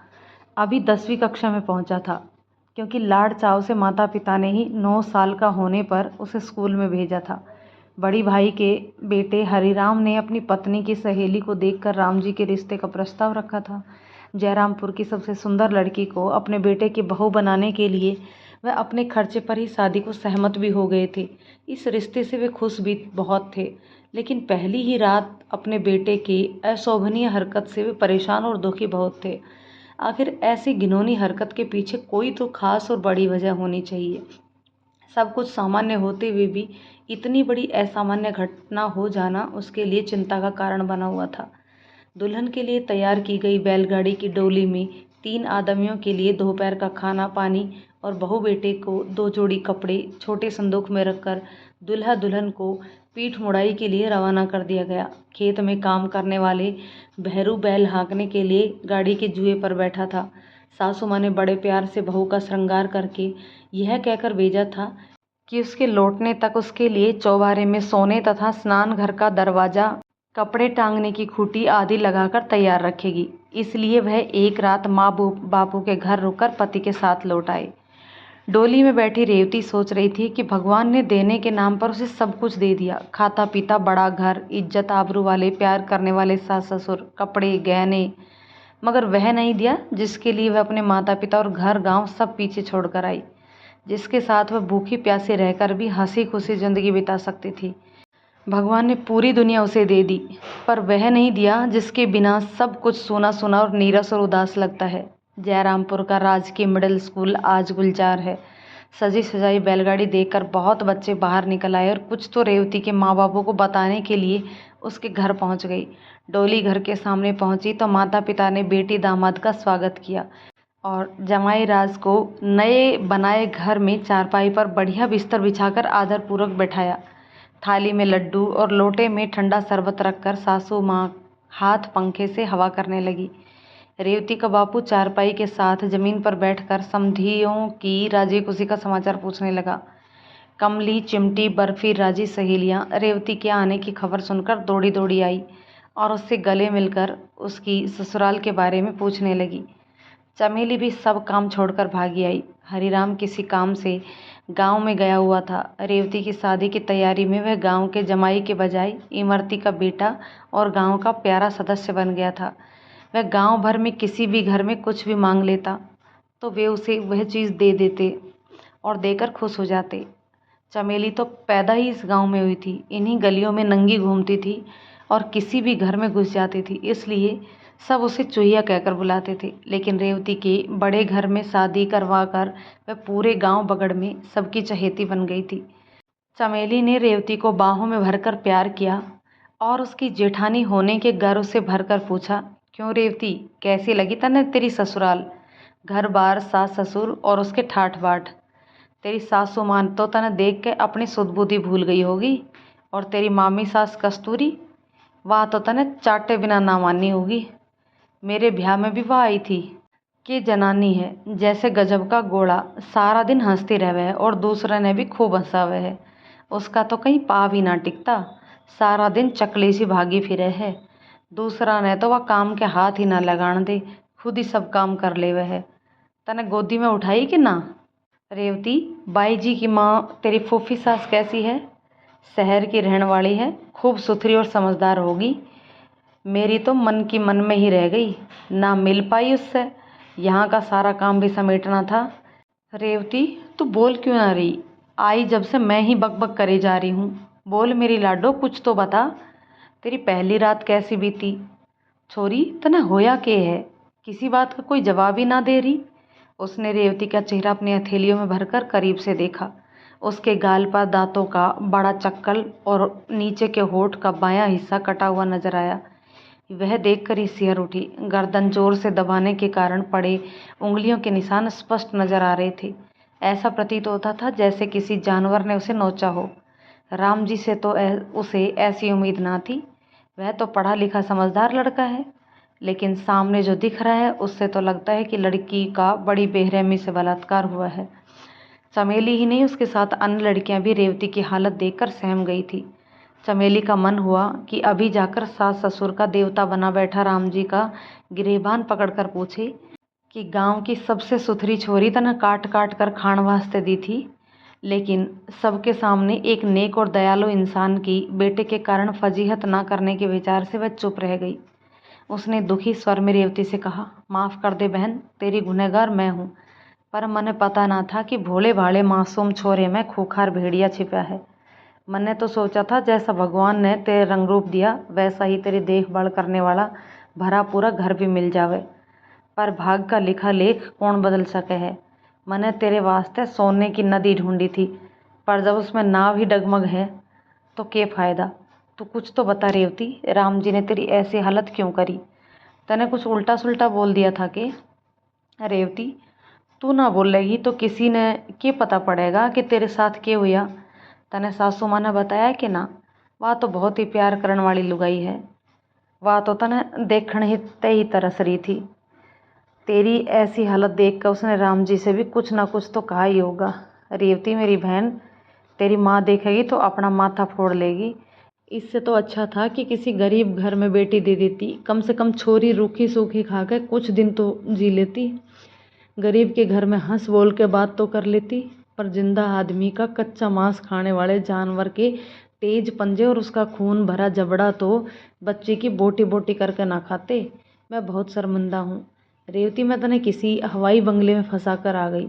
अभी 10वीं कक्षा में पहुंचा था, क्योंकि लाड़ चाव से माता पिता ने ही 9 साल का होने पर उसे स्कूल में भेजा था। बड़ी भाई के बेटे हरिराम ने अपनी पत्नी की सहेली को देखकर राम जी के रिश्ते का प्रस्ताव रखा था। जयरामपुर की सबसे सुंदर लड़की को अपने बेटे की बहू बनाने के लिए वह अपने खर्चे पर ही शादी को सहमत भी हो गए थे। इस रिश्ते से वे खुश भी बहुत थे, लेकिन पहली ही रात अपने बेटे की अशोभनीय हरकत से वे परेशान और दुखी बहुत थे। आखिर ऐसी घिनौनी हरकत के पीछे कोई तो खास और बड़ी वजह होनी चाहिए। सब कुछ सामान्य होते हुए भी इतनी बड़ी असामान्य घटना हो जाना उसके लिए चिंता का कारण बना हुआ था। दुल्हन के लिए तैयार की गई बैलगाड़ी की डोली में 3 आदमियों के लिए दोपहर का खाना पानी और बहू बेटे को 2 जोड़ी कपड़े छोटे संदूक में रखकर दूल्हा दुल्हन को पीठ मुड़ाई के लिए रवाना कर दिया गया। खेत में काम करने वाले भैरू बैल हाँकने के लिए गाड़ी के जुए पर बैठा था। सासू माँ ने बड़े प्यार से बहू का श्रृंगार करके यह कहकर भेजा था कि उसके लौटने तक उसके लिए चौबारे में सोने तथा स्नान घर का दरवाजा, कपड़े टांगने की खूंटी आदि लगाकर तैयार रखेगी। इसलिए वह एक रात माँ बापू के घर रुककर पति के साथ लौट आए। डोली में बैठी रेवती सोच रही थी कि भगवान ने देने के नाम पर उसे सब कुछ दे दिया। खाता पीता बड़ा घर, इज्जत आबरू वाले प्यार करने वाले सास ससुर, कपड़े गहने, मगर वह नहीं दिया जिसके लिए वह अपने माता पिता और घर गांव सब पीछे छोड़कर आई, जिसके साथ वह भूखी प्यासी रहकर भी हंसी खुशी जिंदगी बिता सकती थी। भगवान ने पूरी दुनिया उसे दे दी, पर वह नहीं दिया जिसके बिना सब कुछ सूना सूना और नीरस और उदास लगता है। जयरामपुर का राजकीय मिडिल स्कूल आज गुलजार है। सजी सजाई बैलगाड़ी देखकर बहुत बच्चे बाहर निकल आए और कुछ तो रेवती के माँ बापों को बताने के लिए उसके घर पहुंच गई। डोली घर के सामने पहुंची तो माता पिता ने बेटी दामाद का स्वागत किया और जमाई राज को नए बनाए घर में चारपाई पर बढ़िया बिस्तर बिछाकर आदरपूर्वक बैठाया। थाली में लड्डू और लोटे में ठंडा शरबत रखकर सासू माँ हाथ पंखे से हवा करने लगी। रेवती का बापू चारपाई के साथ जमीन पर बैठकर समधियों की राजी खुशी का समाचार पूछने लगा। कमली, चिमटी, बर्फी राजी सहेलियाँ रेवती के आने की खबर सुनकर दौड़ी दौड़ी आई और उससे गले मिलकर उसकी ससुराल के बारे में पूछने लगी। चमेली भी सब काम छोड़कर भागी आई। हरिराम किसी काम से गांव में गया हुआ था। रेवती की शादी की तैयारी में वह गांव के जमाई के बजाय इमरती का बेटा और गांव का प्यारा सदस्य बन गया था। वह गांव भर में किसी भी घर में कुछ भी मांग लेता तो वे उसे वह चीज़ दे देते और देकर खुश हो जाते। चमेली तो पैदा ही इस गांव में हुई थी, इन्हीं गलियों में नंगी घूमती थी और किसी भी घर में घुस जाती थी, इसलिए सब उसे चूहिया कहकर बुलाते थे। लेकिन रेवती के बड़े घर में शादी करवा कर वह पूरे गांव बगड़ में सबकी चहेती बन गई थी। चमेली ने रेवती को बाहों में भरकर प्यार किया और उसकी जेठानी होने के गर्व से भरकर पूछा, क्यों रेवती, कैसी लगी तने तेरी ससुराल? घर बार, सास ससुर और उसके ठाठ बाट। तेरी सासू माँ तो तने देख के अपनी सुध बुद्धि भूल गई होगी, और तेरी मामी सास कस्तूरी, वाह तो तने चाटे बिना ना मानी होगी। मेरे ब्याह में भी वह आई थी कि जनानी है जैसे गजब का घोड़ा, सारा दिन हंसती रहे है और दूसरे ने भी खूब हंसा हुआ है। उसका तो कहीं पा भी ना टिकता, सारा दिन चकली सी भागी फिरे है। दूसरा ने तो वह काम के हाथ ही ना लगान दे, खुद ही सब काम कर ले वह है। तने गोदी में उठाई कि ना? रेवती, बाई जी की माँ तेरी फूफी सास कैसी है? शहर की रहने वाली है, खूब सुथरी और समझदार होगी। मेरी तो मन की मन में ही रह गई, ना मिल पाई उससे। यहाँ का सारा काम भी समेटना था। रेवती, तू बोल क्यों ना रही? आई जब से मैं ही बकबक करे जा रही हूँ। बोल मेरी लाडो, कुछ तो बता। तेरी पहली रात कैसी बीती? छोरी, तने होया के है? किसी बात का कोई जवाब ही ना दे रही। उसने रेवती का चेहरा अपनी हथेलियों में भरकर करीब से देखा। उसके गाल पर दांतों का बड़ा चक्कल और नीचे के होठ का बायां हिस्सा कटा हुआ नजर आया। वह देखकर ही सिहर उठी। गर्दन जोर से दबाने के कारण पड़े उंगलियों के निशान स्पष्ट नजर आ रहे थे। ऐसा प्रतीत होता था जैसे किसी जानवर ने उसे नोचा हो। राम जी से तो उसे ऐसी उम्मीद ना थी। वह तो पढ़ा लिखा समझदार लड़का है, लेकिन सामने जो दिख रहा है उससे तो लगता है कि लड़की का बड़ी बेरहमी से बलात्कार हुआ है। चमेली ही नहीं, उसके साथ अन्य लड़कियां भी रेवती की हालत देखकर सहम गई थी। चमेली का मन हुआ कि अभी जाकर सास ससुर का देवता बना बैठा राम जी का गिरेबान पकड़कर पूछे कि गांव की सबसे सुथरी छोरी तना काट काट कर खाण वास्ते दी थी, लेकिन सबके सामने एक नेक और दयालु इंसान की बेटे के कारण फजीहत ना करने के विचार से वह चुप रह गई। उसने दुखी स्वर में रेवती से कहा, माफ़ कर दे बहन, तेरी गुनहगार मैं हूँ, पर मैंने पता ना था कि भोले भाले मासूम छोरे में खूंखार भेड़िया छिपा है। मैंने तो सोचा था जैसा भगवान ने तेरे रंग रूप दिया वैसा ही तेरी देखभाल करने वाला भरा पूरा घर भी मिल जावे, पर भाग का लिखा लेख कौन बदल सके है। मैंने तेरे वास्ते सोने की नदी ढूंढी थी, पर जब उसमें नाव ही डगमग है तो क्या फ़ायदा। तू कुछ तो बता रेवती, राम जी ने तेरी ऐसी हालत क्यों करी? तने कुछ उल्टा सुल्टा बोल दिया था कि? रेवती, तू ना बोलेगी तो किसी ने क्या पता पड़ेगा कि तेरे साथ क्या हुआ। तने सासू माँ ने बताया कि ना? वह तो बहुत ही प्यार करने वाली लुगाई है, वह तो तने देखण ही तय तरस रही थी। तेरी ऐसी हालत देख कर उसने राम जी से भी कुछ ना कुछ तो कहा ही होगा। रेवती मेरी बहन, तेरी माँ देखेगी तो अपना माथा फोड़ लेगी। इससे तो अच्छा था कि किसी गरीब घर में बेटी दे देती, कम से कम छोरी रूखी सूखी खा के कुछ दिन तो जी लेती। गरीब के घर में हंस बोल के बात तो कर लेती, पर जिंदा आदमी का कच्चा मांस खाने वाले जानवर के तेज पंजे और उसका खून भरा जबड़ा तो बच्चे की बोटी बोटी करके ना खाते। मैं बहुत शर्मिंदा हूँ रेवती, मैं तने किसी हवाई बंगले में फंसा कर आ गई।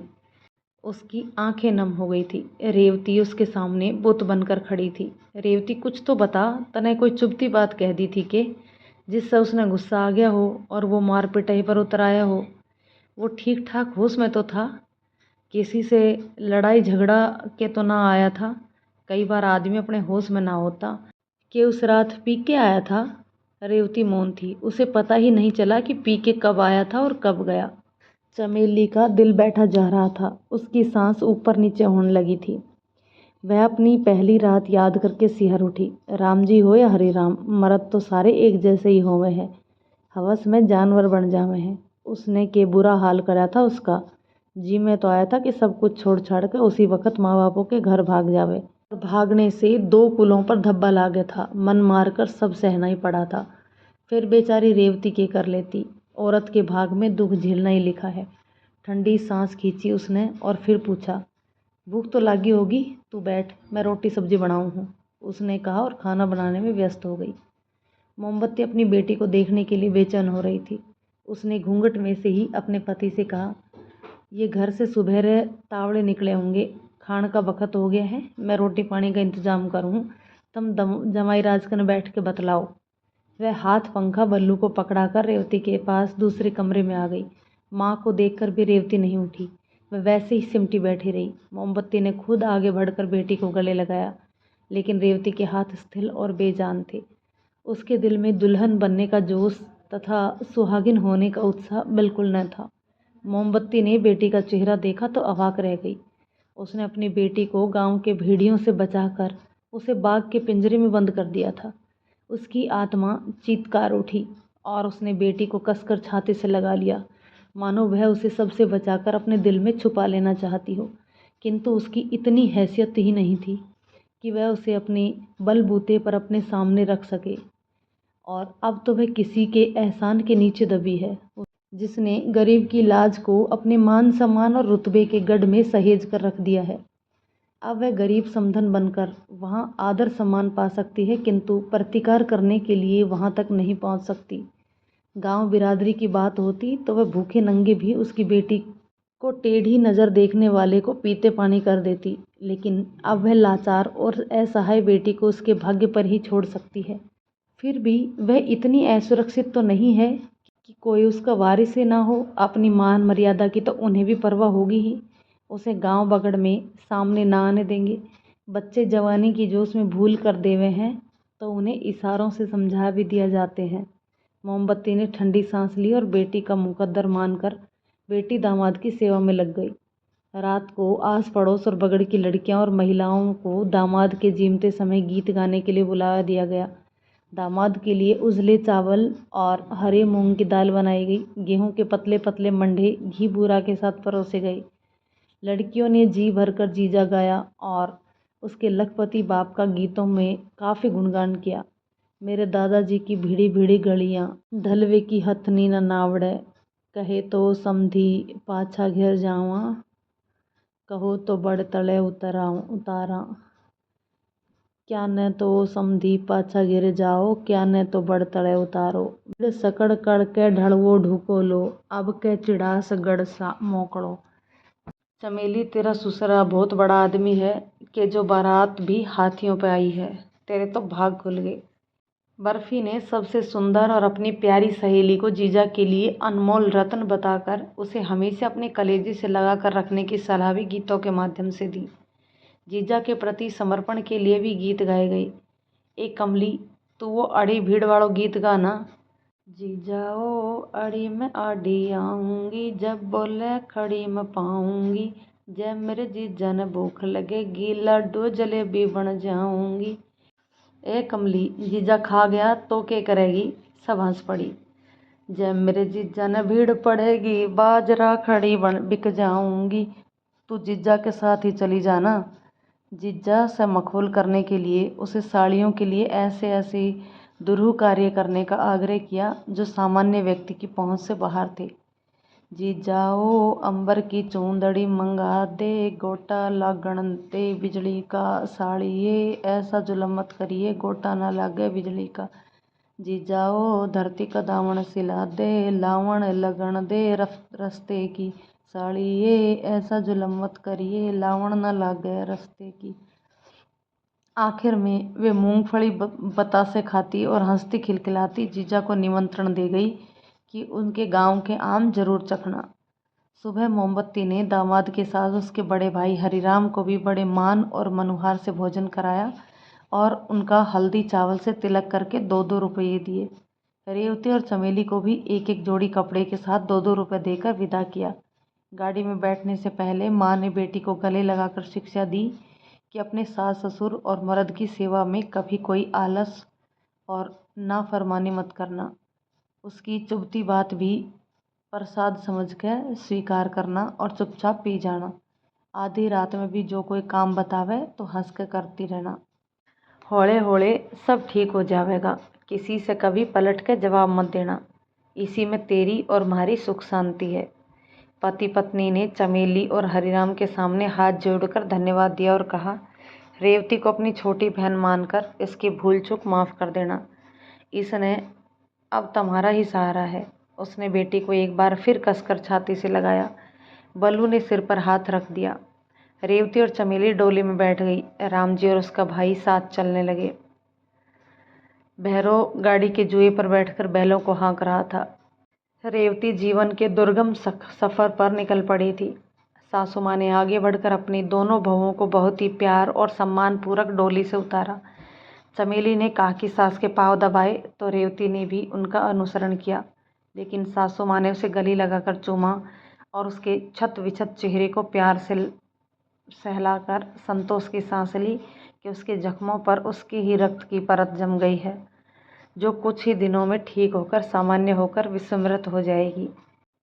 उसकी आंखें नम हो गई थी। रेवती उसके सामने बुत बनकर खड़ी थी। रेवती, कुछ तो बता, तने कोई चुभती बात कह दी थी कि जिससे उसने गुस्सा आ गया हो और वो मार पिटाई पर उतर आया हो? वो ठीक ठाक होश में तो था, किसी से लड़ाई झगड़ा के तो ना आया था? कई बार आदमी अपने होश में ना होता। कि उस रात पी के आया था? रेवती मौन थी, उसे पता ही नहीं चला कि पी के कब आया था और कब गया। चमेली का दिल बैठा जा रहा था, उसकी सांस ऊपर नीचे होने लगी थी। वह अपनी पहली रात याद करके सिहर उठी। राम जी हो या हरे राम, मर्द तो सारे एक जैसे ही होवे हैं, हवस में जानवर बन जावे हैं। उसने के बुरा हाल करा था उसका। जी में तो आया था कि सब कुछ छोड़ छाड़ कर उसी वक्त माँ बापों के घर भाग जावे। और भागने से दो कुलों पर धब्बा ला गया था, मन मार कर सब सहना ही पड़ा था। फिर बेचारी रेवती के कर लेती, औरत के भाग में दुख झेलना ही लिखा है। ठंडी सांस खींची उसने और फिर पूछा, भूख तो लगी होगी, तू बैठ, मैं रोटी सब्जी बनाऊं हूँ, उसने कहा और खाना बनाने में व्यस्त हो गई। मोमबत्ती अपनी बेटी को देखने के लिए बेचैन हो रही थी। उसने घूंघट में से ही अपने पति से कहा, ये घर से सुबह तावड़े निकले होंगे, खान का वक्त हो गया है, मैं रोटी पानी का इंतजाम करूँ, तुम जमाई राजकन बैठ के बतलाओ। वह हाथ पंखा बल्लू को पकड़ाकर रेवती के पास दूसरे कमरे में आ गई। माँ को देखकर भी रेवती नहीं उठी, वह वैसे ही सिमटी बैठी रही। मोमबत्ती ने खुद आगे बढ़कर बेटी को गले लगाया, लेकिन रेवती के हाथ स्थिर और बेजान थे। उसके दिल में दुल्हन बनने का जोश तथा सुहागिन होने का उत्साह बिल्कुल न था। मोमबत्ती ने बेटी का चेहरा देखा तो अवाक रह गई। उसने अपनी बेटी को गांव के भेड़ियों से बचाकर उसे बाग के पिंजरे में बंद कर दिया था। उसकी आत्मा चीत्कार उठी और उसने बेटी को कसकर छाती से लगा लिया, मानो वह उसे सबसे बचाकर अपने दिल में छुपा लेना चाहती हो। किंतु उसकी इतनी हैसियत ही नहीं थी कि वह उसे अपने बलबूते पर अपने सामने रख सके। और अब तो वह किसी के एहसान के नीचे दबी है, जिसने गरीब की लाज को अपने मान सम्मान और रुतबे के गढ़ में सहेज कर रख दिया है। अब वह गरीब समधन बनकर वहाँ आदर सम्मान पा सकती है, किंतु प्रतिकार करने के लिए वहाँ तक नहीं पहुँच सकती। गांव बिरादरी की बात होती तो वह भूखे नंगे भी उसकी बेटी को टेढ़ी नज़र देखने वाले को पीते पानी कर देती, लेकिन अब वह लाचार और असहाय बेटी को उसके भाग्य पर ही छोड़ सकती है। फिर भी वह इतनी असुरक्षित तो नहीं है कि कोई उसका वारिस ही ना हो। अपनी मान मर्यादा की तो उन्हें भी परवाह होगी ही। उसे गांव बगड़ में सामने ना आने देंगे। बच्चे जवानी की जोश में भूल कर देवे हैं तो उन्हें इशारों से समझा भी दिया जाते हैं। मोमबत्ती ने ठंडी सांस ली और बेटी का मुकद्दर मानकर बेटी दामाद की सेवा में लग गई। रात को आस पड़ोस और बगड़ की लड़कियां और महिलाओं को दामाद के जीमते समय गीत गाने के लिए बुला दिया गया। दामाद के लिए उजले चावल और हरे मूंग की दाल बनाई गई। गेहूं के पतले पतले मंडे घी बूरा के साथ परोसे गए। लड़कियों ने जी भरकर जीजा गाया और उसके लखपति बाप का गीतों में काफ़ी गुणगान किया। मेरे दादाजी की भीड़ी भीड़ी गलियां, ढलवे की हथनी न नावड़े, कहे तो समधी पाछा घेर जावा, कहो तो बड़ तले उतारा, क्या न तो समधी पाछा गिर जाओ, क्या न तो बड़ तले उतारो। बिड़ सकड़ कड़ के ढड़वो ढूको लो, अब के चिड़ास गड़ सा मोकड़ो। चमेली तेरा ससुरा बहुत बड़ा आदमी है कि जो बारात भी हाथियों पे आई है, तेरे तो भाग खुल गए। बर्फी ने सबसे सुंदर और अपनी प्यारी सहेली को जीजा के लिए अनमोल रत्न बताकर उसे हमेशा अपने कलेजे से लगा कर रखने की सलाह भी गीतों के माध्यम से दी। जीजा के प्रति समर्पण के लिए भी गीत गाए गए। एक कमली, तू वो अड़ी भीड़ वालों गीत गाना। जीजा ओ अड़ी में आड़ी आऊंगी, जब बोले खड़ी में पाऊंगी, जय मेरे जीजा ने भूख लगेगी, लड्डू जलेबी बन जाऊंगी। ए कमली, जीजा खा गया तो क्या करेगी? सब हंस पड़ी। जब मेरे जीजा ने भीड़ पड़ेगी, बाजरा खड़ी बन बिक जाऊंगी। तू जीजा के साथ ही चली जाना। जीजा से मखौल करने के लिए उसे साड़ियों के लिए ऐसे ऐसे दुरूह कार्य करने का आग्रह किया जो सामान्य व्यक्ति की पहुंच से बाहर थे। जीजाओ अंबर की चूंदड़ी मंगा दे, गोटा लागण दे बिजली का, साड़िए ऐसा जुलम मत करिए, गोटा ना लागे बिजली का। जीजाओ धरती का दामन सिला दे, लावण लगन दे रस्ते की, साड़िए ऐसा जुलम मत करिए, लावण ना लागे रस्ते की। आखिर में वे मूंगफली बतासे खाती और हंसती खिलखिलाती जीजा को निमंत्रण दे गई कि उनके गांव के आम जरूर चखना। सुबह मोमबत्ती ने दामाद के साथ उसके बड़े भाई हरिराम को भी बड़े मान और मनुहार से भोजन कराया और उनका हल्दी चावल से तिलक करके 2-2 रुपये दिए। रेवती और चमेली को भी एक एक जोड़ी कपड़े के साथ 2-2 रुपये देकर विदा किया। गाड़ी में बैठने से पहले माँ ने बेटी को गले लगाकर शिक्षा दी कि अपने सास ससुर और मर्द की सेवा में कभी कोई आलस और नाफरमानी मत करना। उसकी चुभती बात भी प्रसाद समझकर स्वीकार करना और चुपचाप पी जाना। आधी रात में भी जो कोई काम बतावे तो हंस कर करती रहना। हौले हौले सब ठीक हो जाएगा, किसी से कभी पलट के जवाब मत देना, इसी में तेरी और हमारी सुख शांति है। पति पत्नी ने चमेली और हरिराम के सामने हाथ जोड़कर धन्यवाद दिया और कहा, रेवती को अपनी छोटी बहन मानकर इसकी भूल चूक माफ़ कर देना, इसने अब तुम्हारा ही सहारा है। उसने बेटी को एक बार फिर कसकर छाती से लगाया। बल्लू ने सिर पर हाथ रख दिया। रेवती और चमेली डोली में बैठ गई। राम जी और उसका भाई साथ चलने लगे। भैरव गाड़ी के जुए पर बैठकर बैलों को हाँक रहा था। रेवती जीवन के दुर्गम सफ़र पर निकल पड़ी थी। सासू माँ ने आगे बढ़कर अपनी दोनों बहुओं को बहुत ही प्यार और सम्मान पूर्वक डोली से उतारा। चमेली ने काकी सास के पाँव दबाए तो रेवती ने भी उनका अनुसरण किया, लेकिन सासू माँ ने उसे गले लगाकर चूमा और उसके छत विछत चेहरे को प्यार से सहलाकर संतोष की सांस ली कि उसके जख्मों पर उसके ही रक्त की परत जम गई है, जो कुछ ही दिनों में ठीक होकर सामान्य होकर विस्मृत हो जाएगी।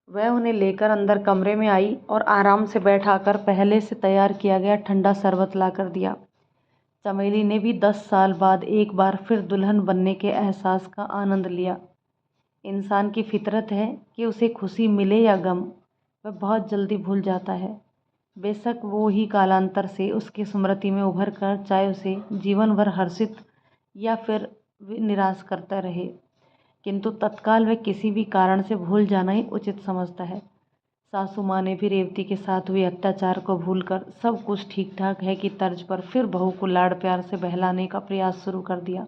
वह उन्हें लेकर अंदर कमरे में आई और आराम से बैठाकर पहले से तैयार किया गया ठंडा शरबत लाकर दिया। चमेली ने भी 10 साल बाद एक बार फिर दुल्हन बनने के एहसास का आनंद लिया। इंसान की फितरत है कि उसे खुशी मिले या गम, वह बहुत जल्दी भूल जाता है। बेशक वो ही कालांतर से उसकी स्मृति में उभर कर चाहे उसे जीवन भर हर्षित या फिर निराश करता रहे, किंतु तत्काल वह किसी भी कारण से भूल जाना ही उचित समझता है। सासू माँ ने भी रेवती के साथ हुए अत्याचार को भूलकर सब कुछ ठीक ठाक है की तर्ज पर फिर बहू को लाड़ प्यार से बहलाने का प्रयास शुरू कर दिया।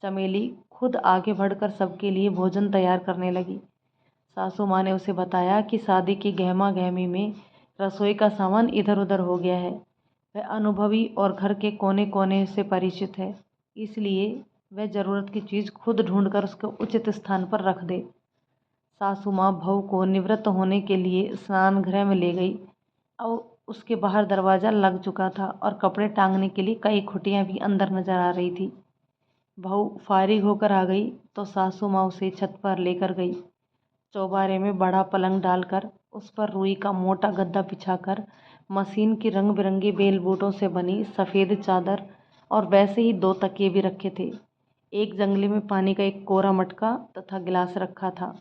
चमेली खुद आगे बढ़कर सबके लिए भोजन तैयार करने लगी। सासू माँ ने उसे बताया कि शादी की गहमा गहमी में रसोई का सामान इधर उधर हो गया है। वह अनुभवी और घर के कोने कोने से परिचित है, इसलिए वह ज़रूरत की चीज़ खुद ढूंढकर उसको उचित स्थान पर रख दे। सासू माँ बहू को निवृत्त होने के लिए स्नान गृह में ले गई और उसके बाहर दरवाज़ा लग चुका था और कपड़े टांगने के लिए कई खुटियाँ भी अंदर नजर आ रही थी। बहू फारिग होकर आ गई तो सासू माँ उसे छत पर लेकर गई। चौबारे में बड़ा पलंग डालकर उस पर रुई का मोटा गद्दा बिछाकर मशीन की रंग बिरंगी बेल बूटों से बनी सफ़ेद चादर और वैसे ही 2 तकिए भी रखे थे। एक जंगले में पानी का एक कोरा मटका तथा गिलास रखा था।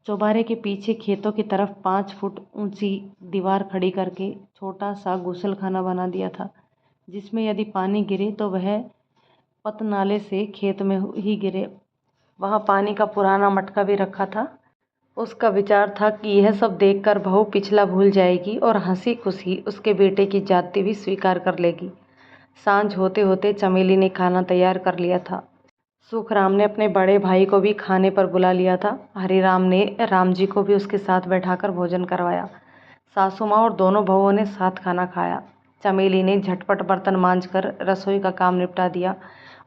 चौबारे के पीछे खेतों की तरफ 5 फुट ऊंची दीवार खड़ी करके छोटा सा गुसलखाना बना दिया था, जिसमें यदि पानी गिरे तो वह पतनाले से खेत में ही गिरे। वहाँ पानी का पुराना मटका भी रखा था। उसका विचार था कि यह सब देखकर बहू पिछला भूल जाएगी और हंसी खुशी उसके बेटे की जाति भी स्वीकार कर लेगी। सांझ होते होते चमेली ने खाना तैयार कर लिया था। सुखराम ने अपने बड़े भाई को भी खाने पर बुला लिया था। हरिराम ने राम जी को भी उसके साथ बैठाकर भोजन करवाया। सासू माँ और दोनों बहुओं ने साथ खाना खाया। चमेली ने झटपट बर्तन मांजकर रसोई का काम निपटा दिया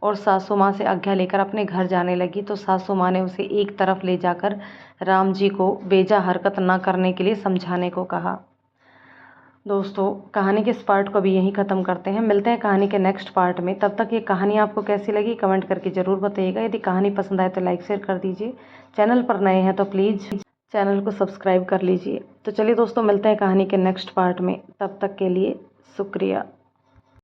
और सासू माँ से आज्ञा लेकर अपने घर जाने लगी तो सासू माँ ने उसे एक तरफ ले जाकर राम जी को बेजा हरकत न करने के लिए समझाने को कहा। दोस्तों, कहानी के इस पार्ट को भी यहीं ख़त्म करते हैं। मिलते हैं कहानी के नेक्स्ट पार्ट में। तब तक ये कहानी आपको कैसी लगी कमेंट करके ज़रूर बताइएगा। यदि कहानी पसंद आए तो लाइक शेयर कर दीजिए। चैनल पर नए हैं तो प्लीज़ चैनल को सब्सक्राइब कर लीजिए। तो चलिए दोस्तों, मिलते हैं कहानी के नेक्स्ट पार्ट में। तब तक के लिए शुक्रिया।